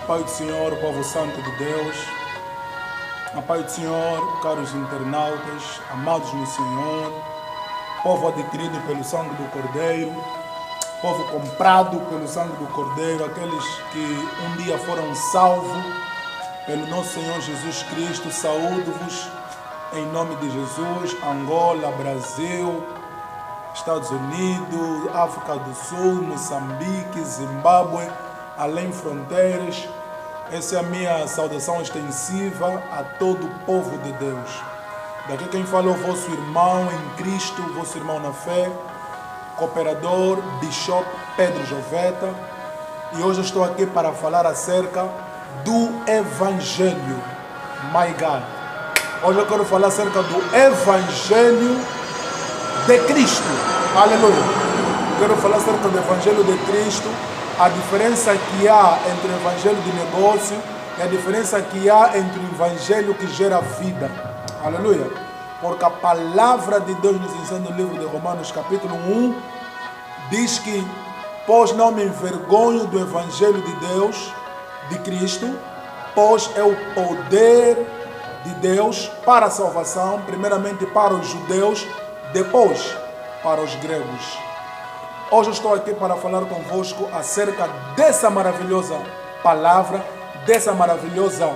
Pai do Senhor, povo santo de Deus, a paz do Senhor, caros internautas, amados no Senhor, povo adquirido pelo sangue do Cordeiro, povo comprado pelo sangue do Cordeiro, aqueles que um dia foram salvos pelo nosso Senhor Jesus Cristo, saúdo-vos em nome de Jesus. Angola, Brasil, Estados Unidos, África do Sul, Moçambique, Zimbábue, além fronteiras. Essa é a minha saudação extensiva a todo o povo de Deus. Daqui quem fala é o vosso irmão em Cristo, vosso irmão na fé, cooperador, Bishop Pedro Joveta. E hoje eu estou aqui para falar acerca do Evangelho. My God! Hoje eu quero falar acerca do Evangelho de Cristo. Aleluia! Quero falar acerca do Evangelho de Cristo. A diferença que há entre o evangelho de negócio e a diferença que há entre o evangelho que gera vida. Aleluia. Porque a palavra de Deus nos ensina no livro de Romanos capítulo 1, diz que, pois não me envergonho do evangelho de Deus, de Cristo, pois é o poder de Deus para a salvação, primeiramente para os judeus, depois para os gregos. Hoje eu estou aqui para falar convosco acerca dessa maravilhosa palavra, dessa maravilhosa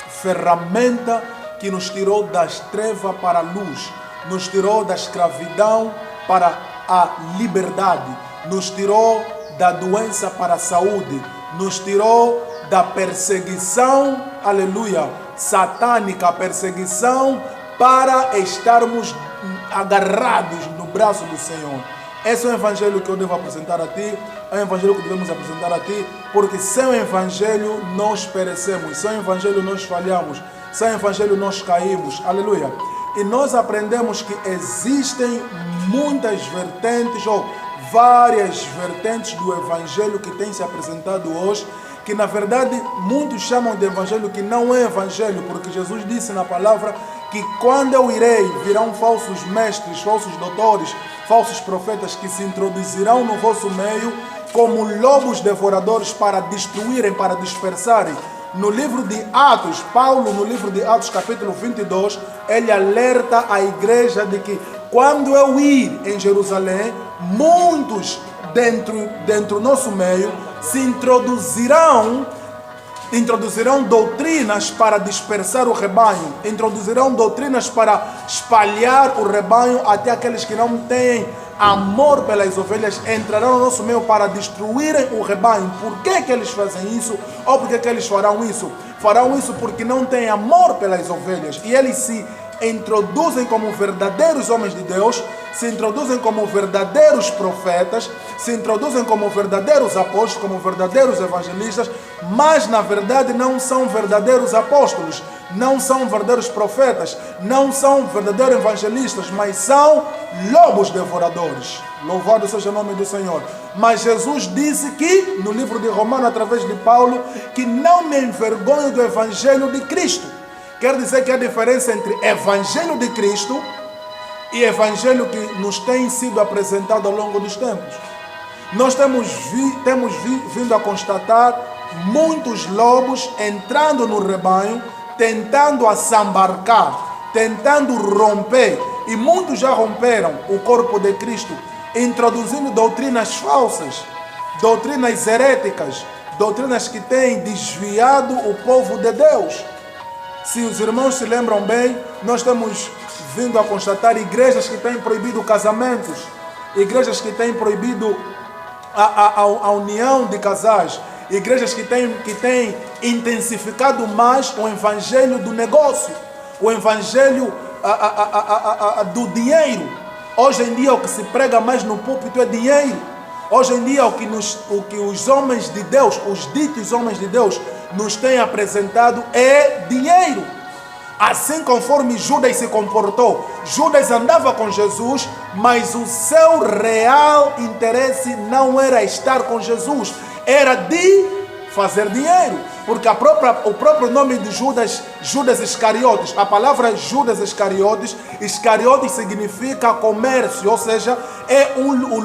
ferramenta que nos tirou das trevas para a luz, nos tirou da escravidão para a liberdade, nos tirou da doença para a saúde, nos tirou da perseguição, aleluia, satânica, a perseguição para estarmos agarrados no braço do Senhor. Esse é o evangelho que eu devo apresentar a ti, é o evangelho que devemos apresentar a ti, porque sem o evangelho nós perecemos, sem o evangelho nós falhamos, sem o evangelho nós caímos, aleluia. E nós aprendemos que existem muitas vertentes, ou várias vertentes do evangelho que tem se apresentado hoje, que na verdade muitos chamam de evangelho que não é evangelho, porque Jesus disse na palavra que quando eu irei, virão falsos mestres, falsos doutores, falsos profetas que se introduzirão no vosso meio como lobos devoradores para destruírem, para dispersarem. No livro de Atos, Paulo, no livro de Atos capítulo 22, ele alerta a igreja de que quando eu ir em Jerusalém, muitos dentro do nosso meio se introduzirão doutrinas para dispersar o rebanho, introduzirão doutrinas para espalhar o rebanho, até aqueles que não têm amor pelas ovelhas entrarão no nosso meio para destruírem o rebanho. Por que eles fazem isso? Ou por que eles farão isso? Farão isso porque não têm amor pelas ovelhas e eles se introduzem como verdadeiros homens de Deus, se introduzem como verdadeiros profetas, se introduzem como verdadeiros apóstolos, como verdadeiros evangelistas, mas na verdade não são verdadeiros apóstolos, não são verdadeiros profetas, não são verdadeiros evangelistas, mas são lobos devoradores. Louvado seja o nome do Senhor. Mas Jesus disse que, no livro de Romanos, através de Paulo, que não me envergonho do evangelho de Cristo. Quer dizer que a diferença entre evangelho de Cristo e evangelho que nos tem sido apresentado ao longo dos tempos. Nós temos vindo a constatar muitos lobos entrando no rebanho, tentando assambarcar, tentando romper, e muitos já romperam o corpo de Cristo, introduzindo doutrinas falsas, doutrinas heréticas, doutrinas que têm desviado o povo de Deus. Se os irmãos se lembram bem, nós temos vindo a constatar igrejas que têm proibido casamentos, igrejas que têm proibido a união de casais, igrejas que têm intensificado mais o evangelho do negócio, o evangelho do dinheiro. Hoje em dia o que se prega mais no púlpito é dinheiro. Hoje em dia o que os homens de Deus, os ditos homens de Deus, nos têm apresentado é dinheiro. Assim conforme Judas se comportou. Judas andava com Jesus, mas o seu real interesse não era estar com Jesus, era de fazer dinheiro. Porque o próprio nome de Judas, Judas Iscariotes, a palavra Judas Iscariotes, Iscariotes significa comércio, ou seja, é o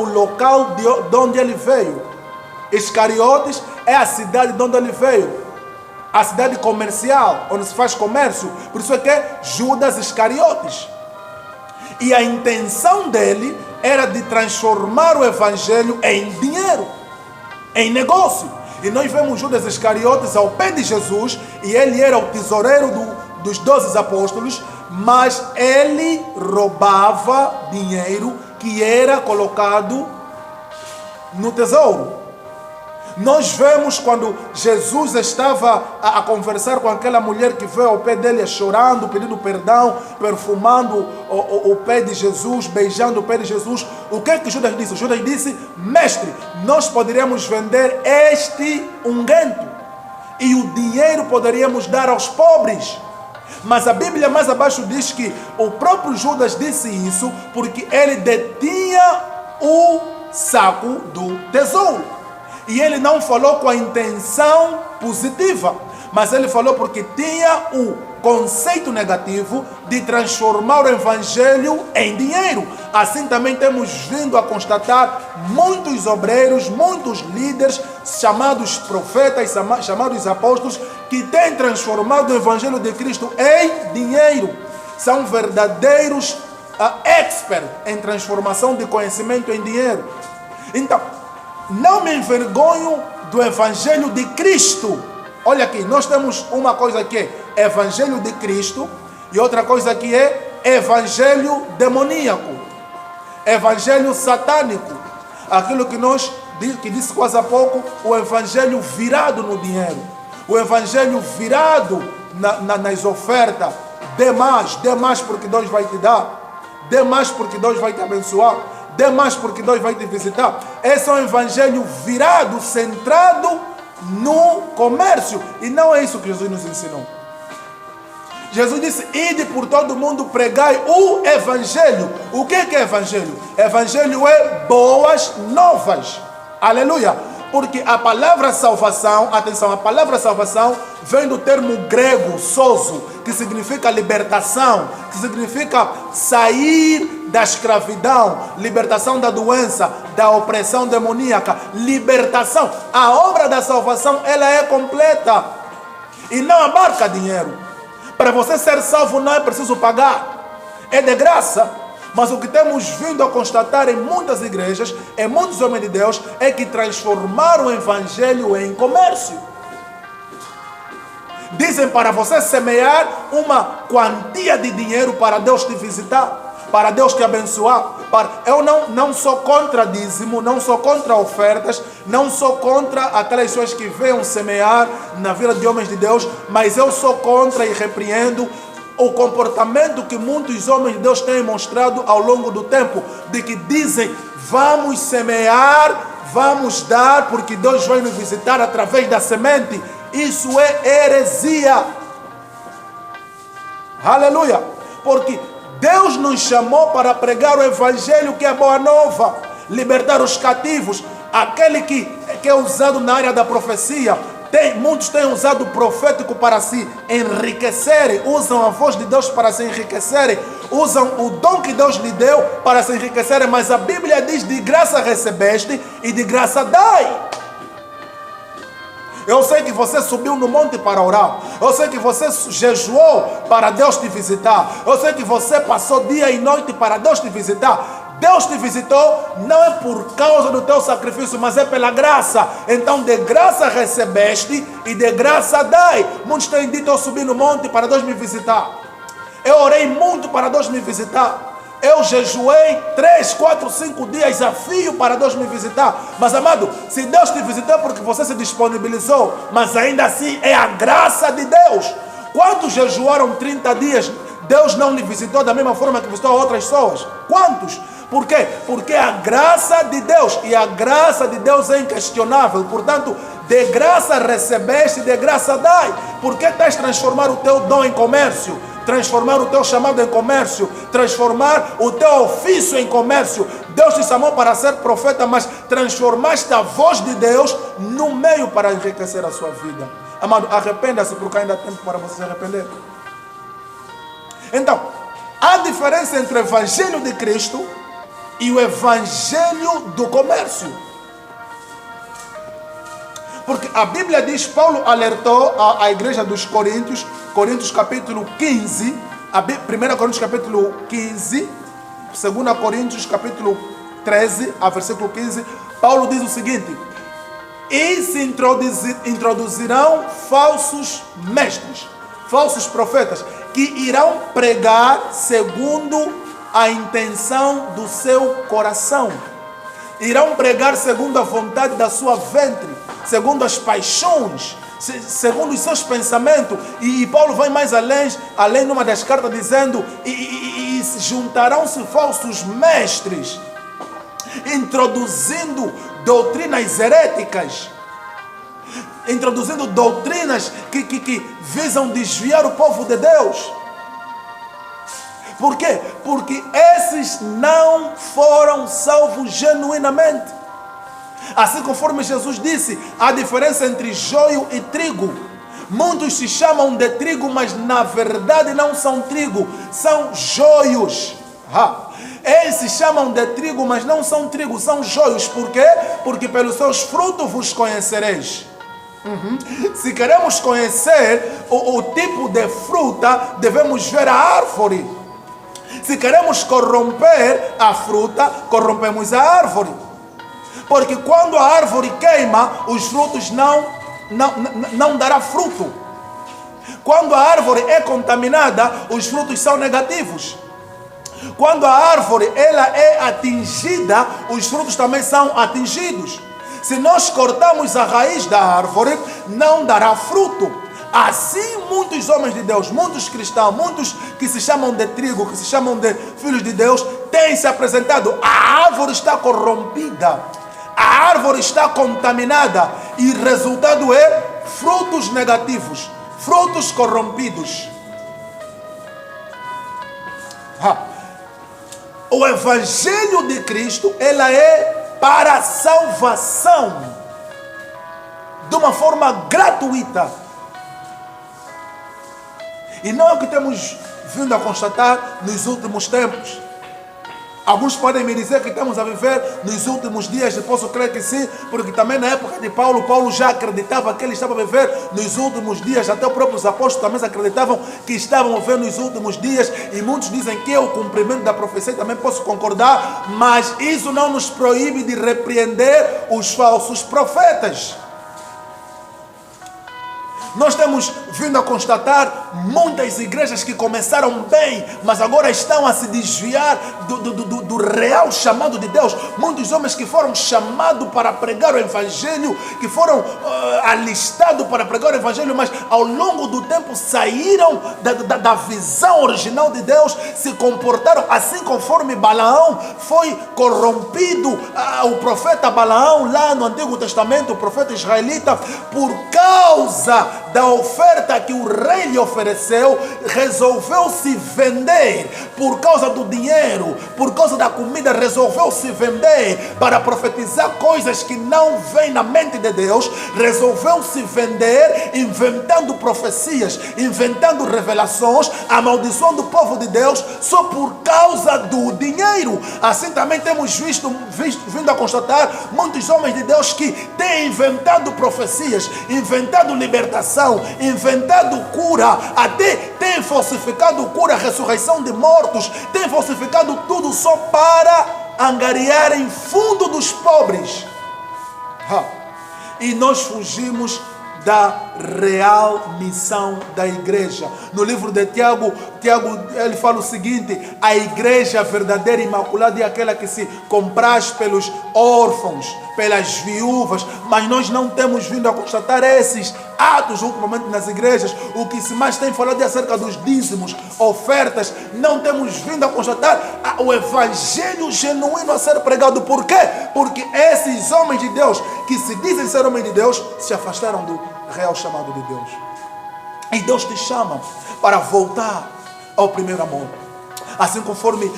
local de onde ele veio. Iscariotes é a cidade de onde ele veio. A cidade comercial, onde se faz comércio. Por isso é que é Judas Iscariotes. E a intenção dele era de transformar o evangelho em dinheiro, em negócio. E nós vemos Judas Iscariotes ao pé de Jesus, e ele era o tesoureiro dos 12 apóstolos, mas ele roubava dinheiro que era colocado no tesouro. Nós vemos quando Jesus estava a conversar com aquela mulher que veio ao pé dele chorando, pedindo perdão, perfumando o pé de Jesus, beijando o pé de Jesus. O que é que Judas disse? Judas disse: mestre, nós poderíamos vender este unguento e o dinheiro poderíamos dar aos pobres. Mas a Bíblia mais abaixo diz que o próprio Judas disse isso porque ele detinha o saco do tesouro. E ele não falou com a intenção positiva, mas ele falou porque tinha o conceito negativo de transformar o evangelho em dinheiro. Assim também temos vindo a constatar muitos obreiros, muitos líderes, chamados profetas, chamados apóstolos, que têm transformado o evangelho de Cristo em dinheiro. São verdadeiros experts em transformação de conhecimento em dinheiro. Então, não me envergonho do evangelho de Cristo. Olha aqui, nós temos uma coisa que é evangelho de Cristo e outra coisa que é evangelho demoníaco, evangelho satânico. Aquilo que disse quase há pouco, o evangelho virado no dinheiro, o evangelho virado nas ofertas. Dê mais porque Deus vai te dar, dê mais porque Deus vai te abençoar, dê mais porque Deus vai te visitar. Esse é um evangelho virado, centrado no comércio. E não é isso que Jesus nos ensinou. Jesus disse: ide por todo mundo, pregai o evangelho. O que é evangelho? Evangelho é boas novas. Aleluia. Porque a palavra salvação, atenção, a palavra salvação vem do termo grego sozo, que significa libertação, que significa sair da escravidão, libertação da doença, da opressão demoníaca, libertação. A obra da salvação, ela é completa e não abarca dinheiro. Para você ser salvo não é preciso pagar, é de graça. Mas o que temos vindo a constatar em muitas igrejas, em muitos homens de Deus, é que transformaram o evangelho em comércio. Dizem para você semear uma quantia de dinheiro para Deus te visitar, para Deus te abençoar. Eu não sou contra dízimo, não sou contra ofertas, não sou contra aquelas pessoas que venham semear na vida de homens de Deus, mas eu sou contra e repreendo o comportamento que muitos homens de Deus têm mostrado ao longo do tempo, de que dizem: vamos semear, vamos dar, porque Deus vai nos visitar através da semente. Isso é heresia. Aleluia. Porque Deus nos chamou para pregar o evangelho, que é boa nova, libertar os cativos. Aquele que é usado na área da profecia. Muitos têm usado o profético para se enriquecerem, usam a voz de Deus para se enriquecerem, usam o dom que Deus lhe deu para se enriquecerem, mas a Bíblia diz: de graça recebeste e de graça dai. Eu sei que você subiu no monte para orar, eu sei que você jejuou para Deus te visitar, eu sei que você passou dia e noite para Deus te visitar. Deus te visitou não é por causa do teu sacrifício, mas é pela graça. Então de graça recebeste e de graça dai. Muitos têm dito: eu subi no monte para Deus me visitar, eu orei muito para Deus me visitar, eu jejuei 3, 4, 5 dias a fio para Deus me visitar. Mas amado, se Deus te visitou porque você se disponibilizou, mas ainda assim é a graça de Deus. Quantos jejuaram 30 dias? Deus não lhe visitou da mesma forma que visitou outras pessoas? Quantos? Por quê? Porque a graça de Deus, e a graça de Deus é inquestionável. Portanto, de graça recebeste, de graça dai. Por que estás transformar o teu dom em comércio? Transformar o teu chamado em comércio? Transformar o teu ofício em comércio? Deus te chamou para ser profeta, mas transformaste a voz de Deus no meio para enriquecer a sua vida. Amado, arrependa-se, porque ainda há tempo para você se arrepender. Então, há diferença entre o evangelho de Cristo e o evangelho do comércio. Porque a Bíblia diz, Paulo alertou a igreja dos Coríntios, Coríntios capítulo 15, 1 Coríntios capítulo 15, 2 Coríntios capítulo 13, a versículo 15, Paulo diz o seguinte: e se introduzirão falsos mestres, falsos profetas, que irão pregar segundo a intenção do seu coração. Irão pregar segundo a vontade da sua ventre, segundo as paixões, segundo os seus pensamentos. E Paulo vai mais além numa das cartas dizendo, e juntarão-se falsos mestres, introduzindo doutrinas heréticas, introduzindo doutrinas que visam desviar o povo de Deus. Por quê? Porque esses não foram salvos genuinamente. Assim conforme Jesus disse, há diferença entre joio e trigo. Muitos se chamam de trigo, mas na verdade não são trigo, são joios. Eles se chamam de trigo, mas não são trigo, são joios. Por quê? Porque pelos seus frutos vos conhecereis. Se queremos conhecer o tipo de fruta, devemos ver a árvore. Se queremos corromper a fruta, corrompemos a árvore. Porque quando a árvore queima, os frutos não dará fruto. Quando a árvore é contaminada, os frutos são negativos. Quando a árvore ela é atingida, os frutos também são atingidos. Se nós cortamos a raiz da árvore, não dará fruto. Assim muitos homens de Deus, muitos cristãos, muitos que se chamam de trigo, que se chamam de filhos de Deus, têm se apresentado. A árvore está corrompida, a árvore está contaminada e o resultado é frutos negativos, frutos corrompidos. O Evangelho de Cristo, ela é para a salvação, de uma forma gratuita. E não é o que temos vindo a constatar nos últimos tempos. Alguns podem me dizer que estamos a viver nos últimos dias, eu posso crer que sim, porque também na época de Paulo já acreditava que ele estava a viver nos últimos dias, até os próprios apóstolos também acreditavam que estavam a viver nos últimos dias, e muitos dizem que é o cumprimento da profecia, também posso concordar, mas isso não nos proíbe de repreender os falsos profetas. Nós temos vindo a constatar muitas igrejas que começaram bem, mas agora estão a se desviar do real chamado de Deus. Muitos homens que foram chamados para pregar o Evangelho, que foram alistados para pregar o Evangelho, mas ao longo do tempo saíram da visão original de Deus, se comportaram assim conforme Balaão foi corrompido. O profeta Balaão, lá no Antigo Testamento, o profeta israelita, por causa da oferta que o rei lhe ofereceu, resolveu se vender por causa do dinheiro, por causa da comida, resolveu se vender para profetizar coisas que não vêm na mente de Deus, resolveu se vender inventando profecias, inventando revelações, amaldiçoando o povo de Deus só por causa do dinheiro. Assim também temos vindo a constatar muitos homens de Deus que têm inventado profecias, inventado libertação, inventado cura, até tem falsificado cura, ressurreição de mortos, tem falsificado tudo só para angariarem fundo dos pobres. E nós fugimos da real missão da igreja. No livro de Tiago ele fala o seguinte: a igreja verdadeira e imaculada é aquela que se compraz pelos órfãos, pelas viúvas, mas nós não temos vindo a constatar esses atos ultimamente nas igrejas. O que se mais tem falado é acerca dos dízimos, ofertas. Não temos vindo a constatar o Evangelho genuíno a ser pregado. Por quê? Porque esses homens de Deus, que se dizem ser homens de Deus, se afastaram do real chamado de Deus. E Deus te chama para voltar ao primeiro amor. Assim conforme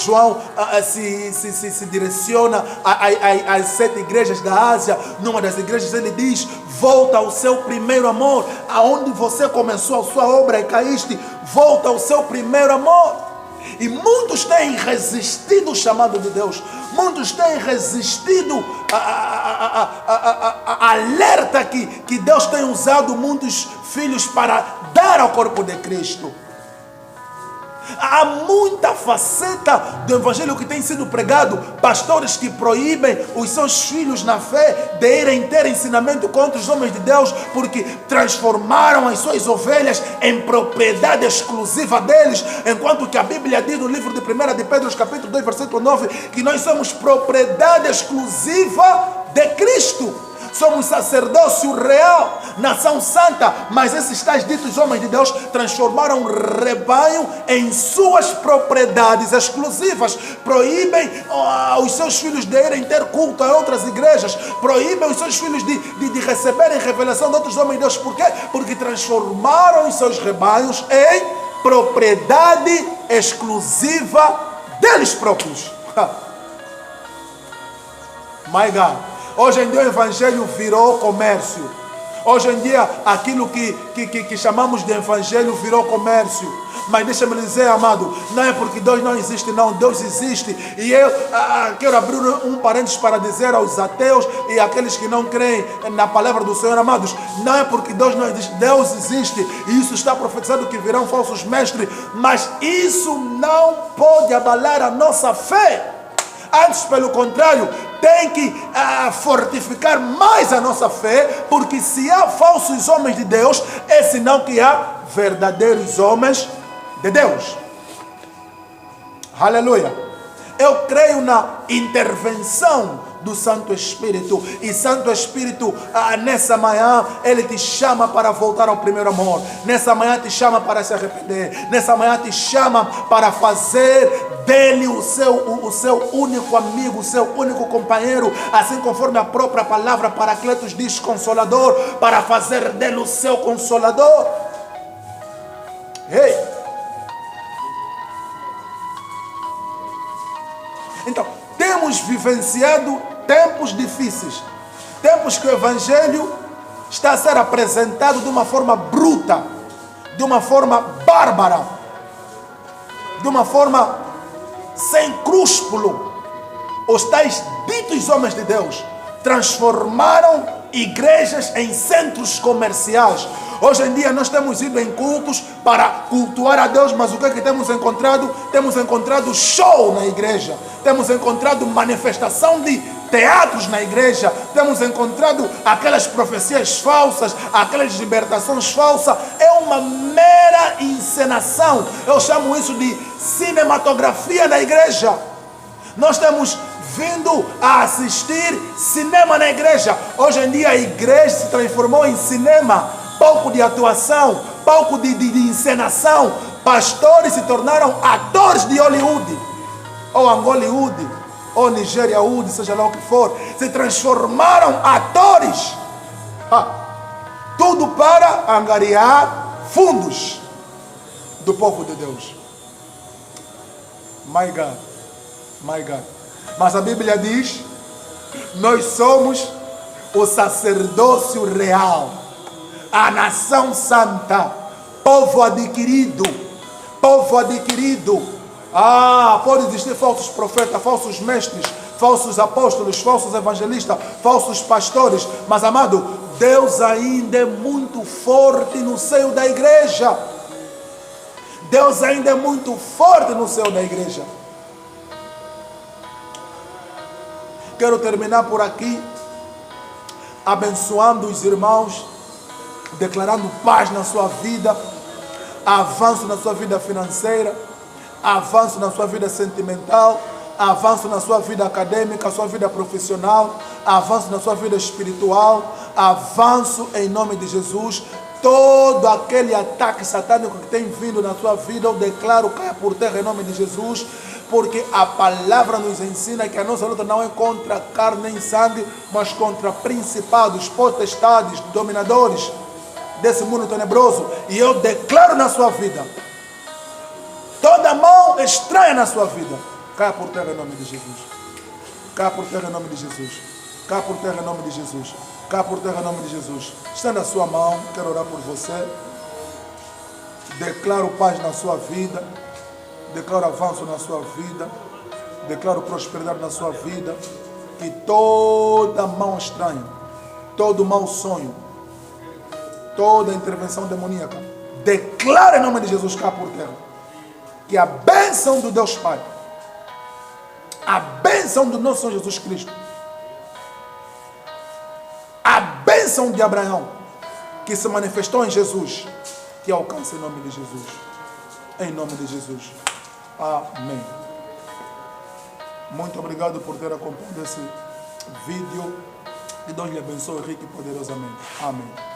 João se direciona às 7 igrejas da Ásia, numa das igrejas ele diz: volta ao seu primeiro amor, aonde você começou a sua obra e caíste, volta ao seu primeiro amor. E muitos têm resistido ao chamado de Deus. Muitos têm resistido a alerta que Deus tem usado muitos filhos para dar ao corpo de Cristo. Há muita faceta do evangelho que tem sido pregado. Pastores que proíbem os seus filhos na fé de irem ter ensinamento contra os homens de Deus, porque transformaram as suas ovelhas em propriedade exclusiva deles, enquanto que a Bíblia diz no livro de 1 de Pedro, capítulo 2, versículo 9, que nós somos propriedade exclusiva de Cristo. Somos sacerdócio real, nação santa. Mas esses tais ditos homens de Deus transformaram o rebanho em suas propriedades exclusivas. Proíbem os seus filhos de irem ter culto a outras igrejas. Proíbem os seus filhos de receberem revelação de outros homens de Deus. Por quê? Porque transformaram os seus rebanhos em propriedade exclusiva deles próprios. My God. Hoje em dia o evangelho virou comércio. Hoje em dia aquilo que chamamos de evangelho virou comércio. Mas deixa-me dizer, amado, não é porque Deus não existe, não. Deus existe. E eu quero abrir um parênteses para dizer aos ateus e àqueles que não creem na palavra do Senhor, amados, não é porque Deus não existe. Deus existe. E isso está profetizado que virão falsos mestres. Mas isso não pode abalar a nossa fé. Antes, pelo contrário, tem que fortificar mais a nossa fé, porque se há falsos homens de Deus, é sinal que há verdadeiros homens de Deus. Aleluia. Eu creio na intervenção do Santo Espírito. E Santo Espírito, nessa manhã, Ele te chama para voltar ao primeiro amor. Nessa manhã te chama para se arrepender. Nessa manhã te chama para fazer dele o seu único amigo, o seu único companheiro, assim conforme a própria palavra Paracletos diz, consolador, para fazer dele o seu consolador. Ei! Então, temos vivenciado tempos difíceis, tempos que o evangelho está a ser apresentado de uma forma bruta, de uma forma bárbara, de uma forma sem crúsculo. Os tais ditos homens de Deus transformaram igrejas em centros comerciais. Hoje em dia nós temos ido em cultos para cultuar a Deus, mas o que é que temos encontrado? Temos encontrado show na igreja, temos encontrado manifestação de teatros na igreja, temos encontrado aquelas profecias falsas, aquelas libertações falsas. É uma mera encenação. Eu chamo isso de cinematografia na igreja. Nós temos vindo a assistir cinema na igreja. Hoje em dia a igreja se transformou em cinema, palco de atuação, palco de encenação. Pastores se tornaram atores de Hollywood, ou Angollywood, ou Nigeriawood, seja lá o que for. Se transformaram atores. Tudo para angariar fundos do povo de Deus. My God, my God. Mas a Bíblia diz: nós somos o sacerdócio real, a nação santa, povo adquirido, povo adquirido. Pode existir falsos profetas, falsos mestres, falsos apóstolos, falsos evangelistas, falsos pastores, mas, amado, Deus ainda é muito forte no seio da igreja. Deus ainda é muito forte no seio da igreja. Quero terminar por aqui, abençoando os irmãos, declarando paz na sua vida, avanço na sua vida financeira, avanço na sua vida sentimental, avanço na sua vida acadêmica, sua vida profissional, avanço na sua vida espiritual, avanço em nome de Jesus. Todo aquele ataque satânico que tem vindo na sua vida, eu declaro caia por terra em nome de Jesus, porque a palavra nos ensina que a nossa luta não é contra carne nem sangue, mas contra principados, potestades, dominadores desse mundo tenebroso. E eu declaro na sua vida, toda mão estranha na sua vida, caia por terra em nome de Jesus. Caia por terra em nome de Jesus. Caia por terra em nome de Jesus. Caia por terra em nome de Jesus. Estenda a sua mão, quero orar por você. Declaro paz na sua vida. Declaro avanço na sua vida. Declaro prosperidade na sua vida. Que toda mão estranha, todo mau sonho, toda intervenção demoníaca, declara em nome de Jesus cá por terra. Que a bênção do Deus Pai, a bênção do nosso Senhor Jesus Cristo, a bênção de Abraão, que se manifestou em Jesus, te alcance em nome de Jesus. Em nome de Jesus. Amém. Muito obrigado por ter acompanhado esse vídeo. Que Deus lhe abençoe rico e poderosamente. Amém.